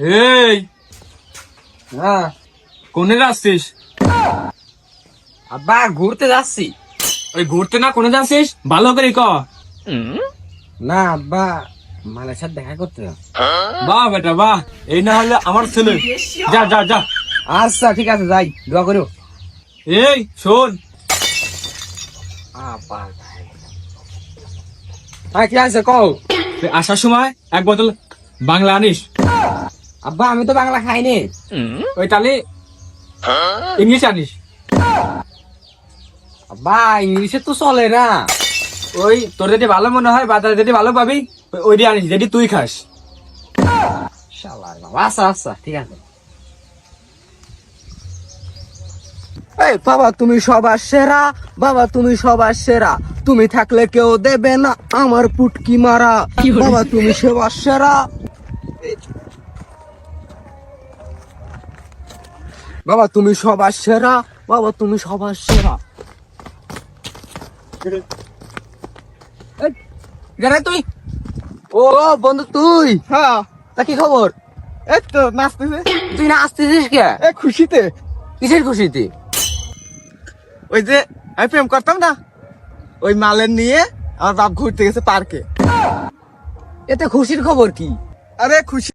এই হ্যাঁ কোনে যাচ্ছিস? আব্বা ঘুরতে যাচ্ছি। ওই ঘুরতে না কোনে যাচ্ছিস ভালো করে ক। না আব্বা মালের সাথে দেখা করতে যাচ্ছি। বাহ বেটা বাহ, এই না হলে আমার ছেলে। যা যা যা। আচ্ছা ঠিক আছে যাই, দোয়া করো। এই শোন, আব্বা হ্যাঁ কি আছে কও। তুই আসার সময় এক বোতল বাংলা আনিস। আব্বা আমি তো বাংলা খাইনি। ওই তাহলে ইংলিশ আনিস। আব্বা ইংলিশে তো চলে না। ওই তোর যেটি ভালো মনে হয় বাজারে যেটি ভালো পাবি ওইটি আনিস, যেটি তুই খাস। শালার বাবা, আচ্ছা আচ্ছা ঠিক আছে। এই বাবা তুমি সবার সেরা, বাবা তুমি সবার সেরা, তুমি থাকলে কেউ দেবে না আমার পুটকি মারা, বাবা তুমি সবার সেরা। বাবা তুমি সবার সেরা, বাবা তুমি সবার সেরা। এই, জানে তুই? ও বন্ধু তুই? হ্যাঁ, তা কি খবর? এই তো নাচতেছে। তুই না আসতেছিস কে? এ খুশিতে। কিসের খুশিতে? ওই যে আমি প্রেম করতাম না, ওই মালের নিয়ে আমার বাপ ঘুরতে গেছে পার্কে। এতে খুশির খবর কি? আরে খুশি